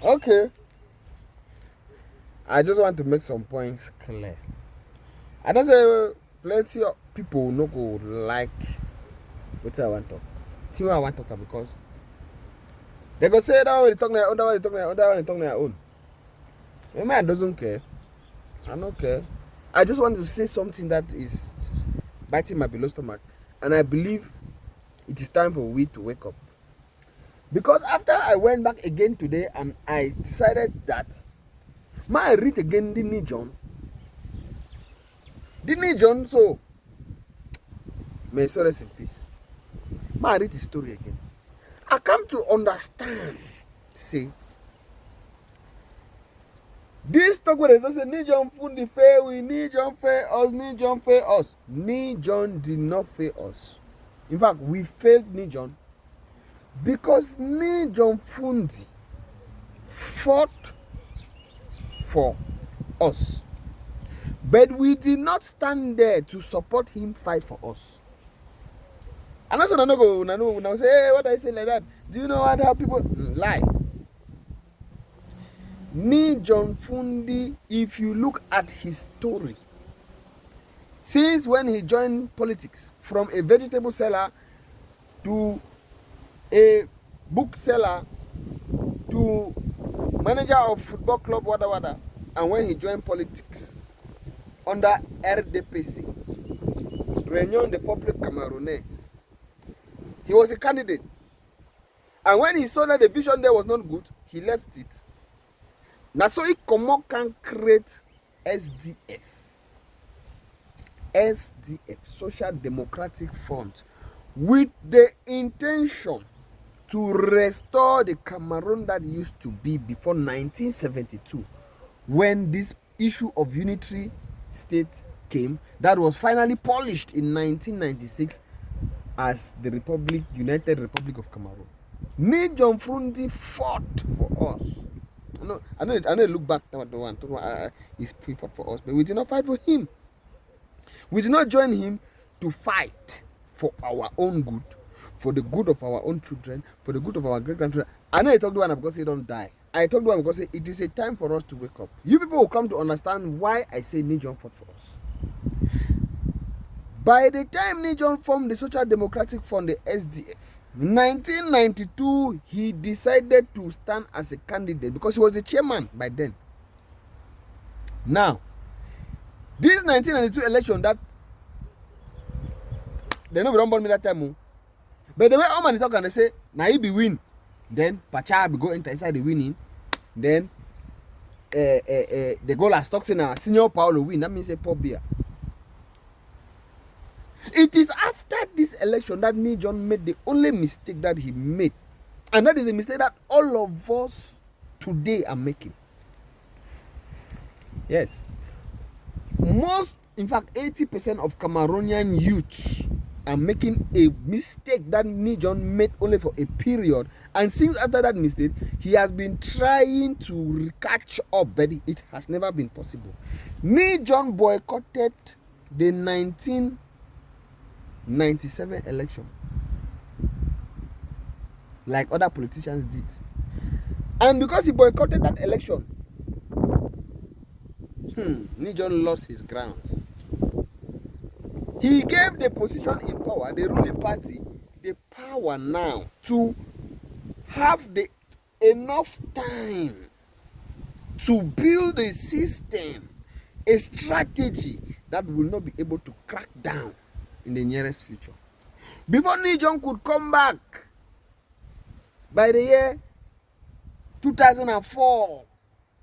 Okay. I just want to make some points clear. I don't say plenty of people no go like what I want to talk. See what I want to talk because they go say that one they talk their own, that one they talk their own, that one they talk their own. My man doesn't care. I don't care. I just want to say something that is biting my below stomach, and I believe it is time for we to wake up. Because after I went back again today and I decided that my read again Dini John, so may so rest in peace. My read the story again. I come to understand, see, this talk where they say Ni John fundi fair, we Ni John fair us, Ni John fair us. Ni John did not fail us. In fact, we failed Ni John because Ni John Fundi fought for us. But we did not stand there to support him fight for us. And also, I say, hey, what I say like that? Do you know what how people lie? Ni John Fundi, if you look at his story, since when he joined politics, from a vegetable seller to a book seller to manager of football club, wada, and when he joined politics under RDPC, Réunion des Peuples Camerounais, he was a candidate. And when he saw that the vision there was not good, he left it. Now, so he can create SDF, Social Democratic Front, with the intention to restore the Cameroon that used to be before 1972, when this issue of unitary state came, that was finally polished in 1996 as the United Republic of Cameroon. Ni John Fundi fought for us. I know. Look back to the one. He fought for us, but we did not fight for him. We did not join him to fight for our own good, for the good of our own children, for the good of our great grandchildren. I know I talked to one because they don't die. I talked to one because it is a time for us to wake up. You people will come to understand why I say Ni John fought for us. By the time Ni John formed the Social Democratic Front, the SDF, 1992, he decided to stand as a candidate because he was the chairman by then. Now, this 1992 election that they know we don't born me that time, but the way all man talk and they say, now he be win, then Pacha be go enter inside the winning, then the goal as talks in our senior Paulo win. That means a Paul Biya. It is after this election that Ni John made the only mistake that he made. And that is a mistake that all of us today are making. Yes. Most, in fact, 80% of Cameroonian youths are making a mistake that Ni John made only for a period. And since after that mistake, he has been trying to catch up, but it has never been possible. Ni John boycotted the 1997 election like other politicians did, and because he boycotted that election, Ni John lost his grounds. He gave the position in power, the ruling party, the power now to have the enough time to build a system, a strategy that will not be able to crack down in the nearest future. Before Ni John could come back by the year 2004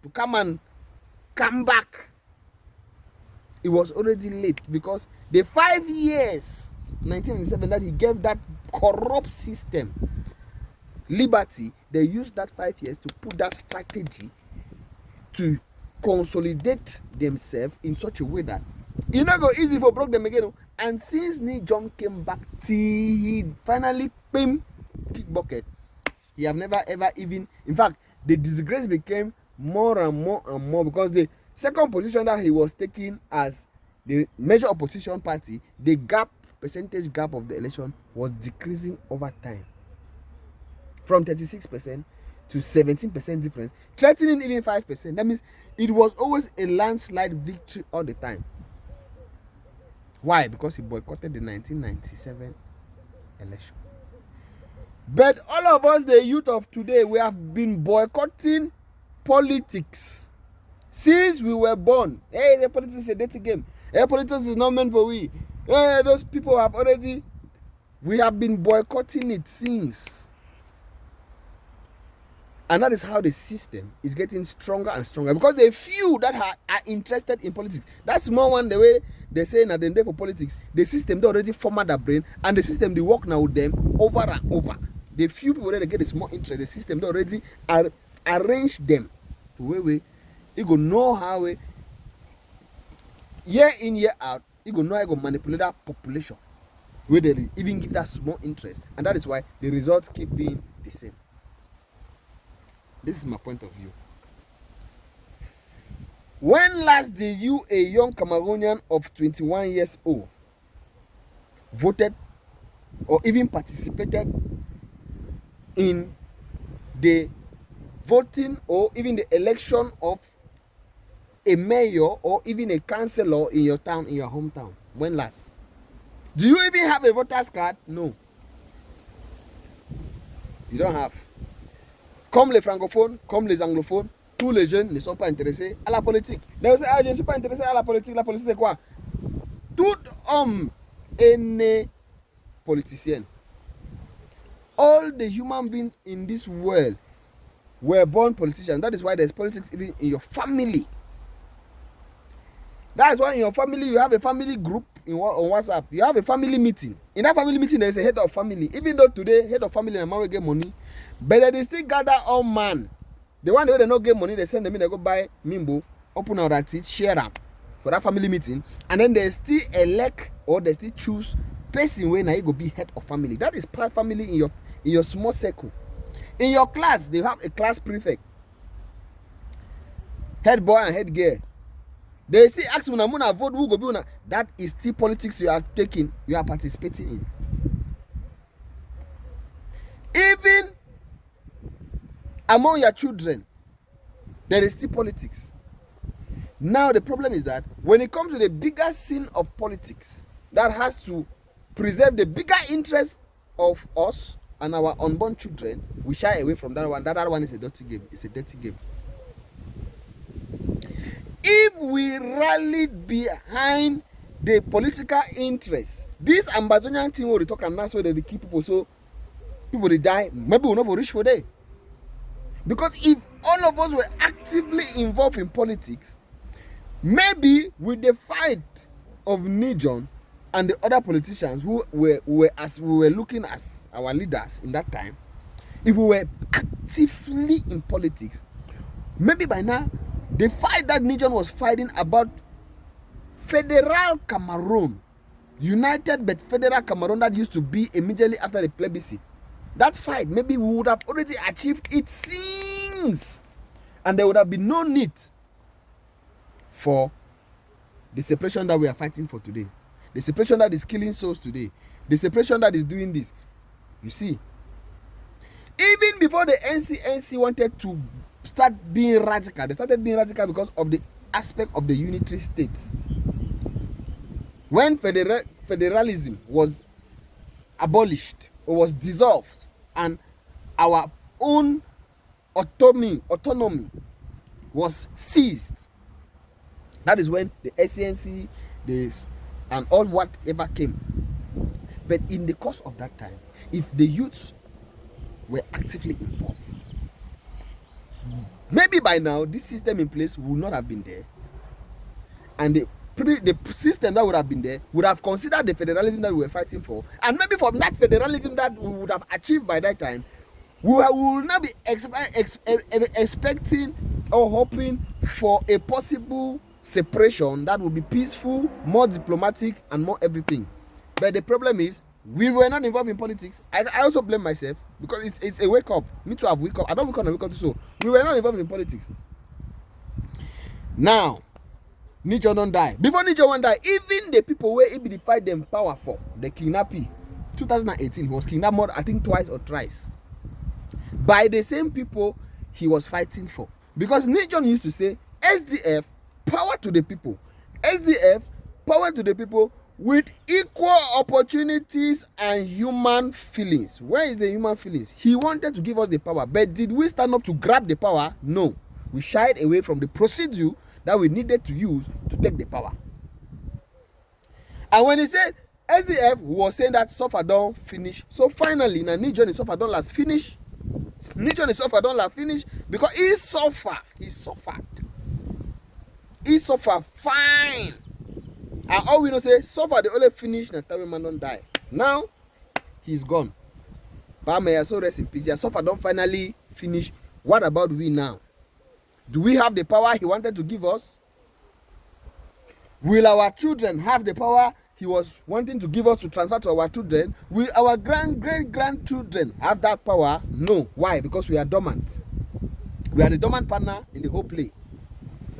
to come back, it was already late because the 5 years, 1997, that he gave that corrupt system liberty, they used that 5 years to put that strategy to consolidate themselves in such a way that it not go easy for broke them again. And since Ni John came back till he finally kick bucket, he have never ever even, in fact, the disgrace became more and more because the second position that he was taking as the major opposition party, the percentage gap of the election was decreasing over time. from 36% to 17% difference, threatening even 5%. That means it was always a landslide victory all the time. Why? Because he boycotted the 1997 election. But all of us, the youth of today, we have been boycotting politics since we were born. Hey, the politics is a dirty game. Hey, politics is not meant for we. Hey, those people have already... We have been boycotting it since. And that is how the system is getting stronger and stronger. Because the few that are interested in politics, that small one, the way they say that they're there for politics, the system, they already format their brain, and the system, they work now with them over and over. The few people that get a small interest, the system, they already arrange them to where you go know how year in, year out, you go know how you go manipulate that population. Where they even give that small interest, and that is why the results keep being the same. This is my point of view. When last did you, a young Cameroonian of 21 years old, voted or even participated in the voting or even the election of a mayor or even a councillor in your town, in your hometown? When last? Do you even have a voter's card? No. You don't have. Comme les francophones, comme les anglophones, tous les jeunes ne sont pas intéressés à la politique. Ils vont dire, ah, je ne suis pas intéressé à la politique. La politique, c'est quoi? Tout homme est né politicien. All the human beings in this world were born politicians. That is why there's politics even in your family. That is why in your family, you have a family group on WhatsApp. You have a family meeting. In that family meeting, there is a head of family. Even though today, head of family and man will get money, but they still gather all man. The one that they don't get money, they send them in, they go buy Mimbo, open out that seat, share them for that family meeting, and then they still elect or they still choose person where now you go be head of family. That is part family in your small circle. In your class, they have a class prefect, head boy and head girl. They still ask when I'm gonna vote who go be una. That is still politics you are taking, you are participating in. Even among your children, there is still politics. Now the problem is that when it comes to the bigger scene of politics that has to preserve the bigger interest of us and our unborn children, we shy away from that one. That one is a dirty game. It's a dirty game. If we rallied behind the political interest, this Ambazonian thing will talk and that's why they keep people so people they die. Maybe we'll not reach for day. Because if all of us were actively involved in politics, maybe with the fight of Nijon and the other politicians who were looking as our leaders in that time, if we were actively in politics, maybe by now the fight that Nijon was fighting about federal Cameroon, united but federal Cameroon that used to be immediately after the plebiscite, that fight, maybe we would have already achieved it since, and there would have been no need for the separation that we are fighting for today, the separation that is killing souls today, the separation that is doing this. You see, even before the NCNC wanted to start being radical, they started being radical because of the aspect of the unitary state. When federalism was abolished or was dissolved and our own autonomy was seized, that is when the SCNC and all whatever came. But in the course of that time, if the youths were actively involved, maybe by now this system in place would not have been there, and the system that would have been there would have considered the federalism that we were fighting for, and maybe from that federalism that we would have achieved by that time, we will not be expecting or hoping for a possible separation that would be peaceful, more diplomatic, and more everything. But the problem is we were not involved in politics. I also blame myself because it's a wake up. Me too have wake up. I don't wake up and wake up so. We were not involved in politics. Now, Nijon don't die. Before Nijon won't die, even the people where he fight them power for the kidnapping. 2018, he was kidnapped more, I think twice or thrice. by the same people he was fighting for. Because Nijon used to say, SDF, power to the people. SDF, power to the people with equal opportunities and human feelings. Where is the human feelings? He wanted to give us the power, but did we stand up to grab the power? No. We shied away from the procedure that we needed to use to take the power. And when he said SDF, was saying that suffer don't finish. So finally, now Nijon is suffer don't last finish. Nijon is suffer don't last finish because he suffered. He suffered. He suffered fine. And all we know say suffer the only finish na time man don't die. Now he's gone. But may I so rest in peace. Yeah, suffer don't finally finish. What about we now? Do we have the power he wanted to give us? Will our children have the power he was wanting to give us to transfer to our children? Will our great-grandchildren have that power? No. Why? Because we are dormant. We are the dormant partner in the whole play.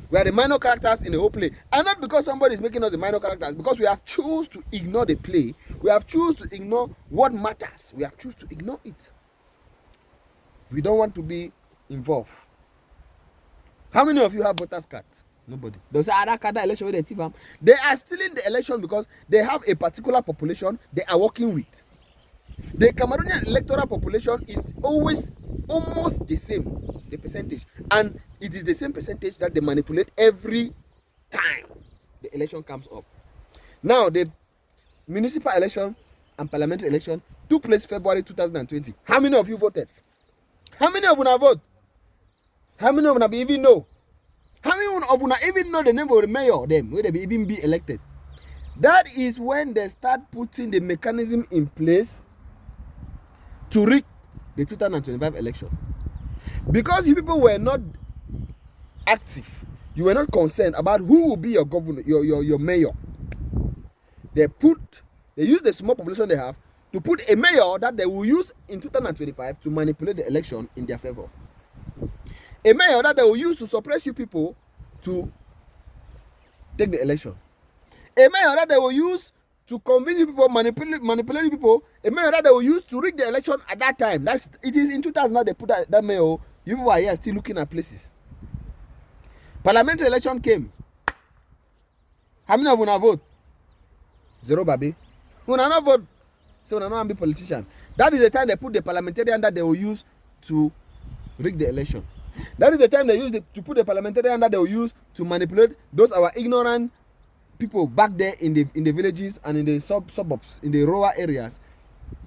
We are the minor characters in the whole play. And not because somebody is making us the minor characters, because we have chosen to ignore the play. We have chosen to ignore what matters. We have chosen to ignore it. We don't want to be involved. How many of you have voters cards? Nobody. Those are other election where they are stealing the election because they have a particular population they are working with. The Cameroonian electoral population is always almost the same, the percentage, and it is the same percentage that they manipulate every time the election comes up. Now the municipal election and parliamentary election took place February 2020. How many of you voted? How many of you have voted? How many of you even know? How many of you even know the name of the mayor, them, where they even be elected? That is when they start putting the mechanism in place to rig the 2025 election. Because you people were not active, you were not concerned about who will be your governor, your mayor. They use the small population they have to put a mayor that they will use in 2025 to manipulate the election in their favor. A mayor that they will use to suppress you people to take the election. A mayor that they will use to convince you people, manipulate people. A mayor that they will use to rig the election at that time. It is in 2000 that they put that mayor. You people are here still looking at places. Parliamentary election came. How many of you vote? Zero, baby. Who not vote? So we not be politician. That is the time they put the parliamentarian that they will use to rig the election. That is the time they use to put the parliamentarian that they will use to manipulate those our ignorant people back there in the villages and in the suburbs, in the rural areas,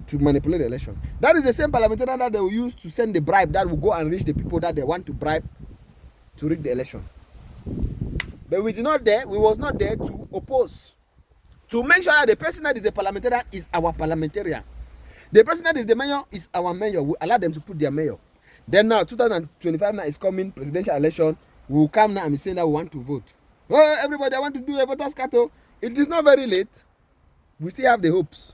to manipulate the election. That is the same parliamentarian that they will use to send the bribe that will go and reach the people that they want to bribe to rig the election. But we was not there to oppose. To make sure that the person that is the parliamentarian is our parliamentarian. The person that is the mayor is our mayor. We allow them to put their mayor. Then now, 2025 now is coming, presidential election. We will come now and be saying that we want to vote. Oh, everybody, I want to do a voter's card. It is not very late. We still have the hopes.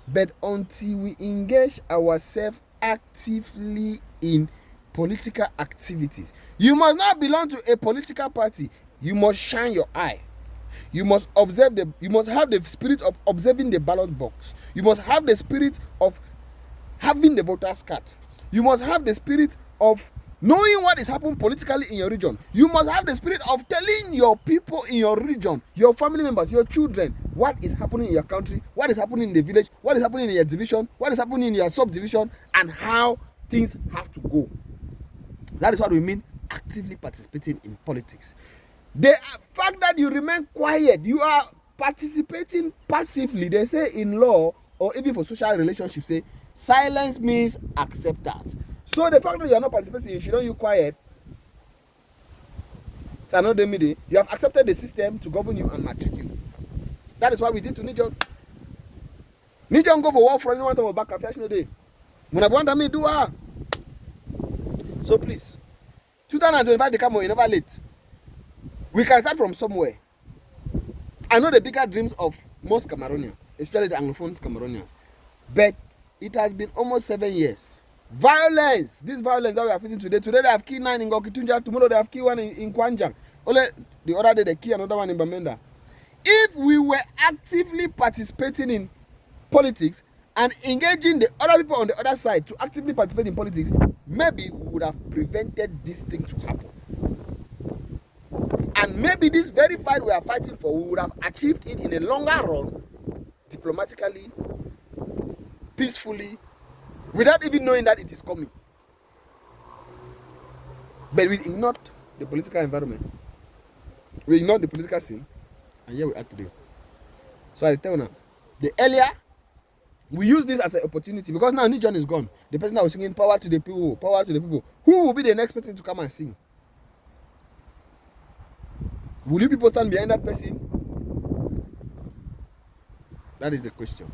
But until we engage ourselves actively in political activities, you must not belong to a political party. You must shine your eye. You must observe you must have the spirit of observing the ballot box. You must have the spirit of having the voter's card. You must have the spirit of knowing what is happening politically in your region. You must have the spirit of telling your people in your region, your family members, your children, what is happening in your country, what is happening in the village, what is happening in your division, what is happening in your subdivision, and how things have to go. That is what we mean actively participating in politics. The fact that you remain quiet, you are participating passively. They say in law, or even for social relationships, say silence means acceptance. So the fact that you are not participating, you should not you quiet. So you have accepted the system to govern you and matric you. That is what we did to Nijon. Nijon go for war for anyone to back a no day. When I want me do so please, 2025 they come on, never late. We can start from somewhere. I know the bigger dreams of most Cameroonians, especially the Anglophone Cameroonians. But it has been almost 7 years. Violence, this violence that we are facing today. Today they have killed 9 in Ngokitunja, tomorrow they have killed 1 in Kwanjang. Only the other day they killed another one in Bamenda. If we were actively participating in politics and engaging the other people on the other side to actively participate in politics, maybe we would have prevented this thing to happen. And maybe this very fight we are fighting for, we would have achieved it in a longer run, diplomatically, peacefully, without even knowing that it is coming. But we ignored the political environment. We ignored the political scene, and here we are today. So I tell you now, the earlier we use this as an opportunity, because now Nijon is gone. The person that was singing power to the people, power to the people. Who will be the next person to come and sing? Will you people stand behind that person? That is the question.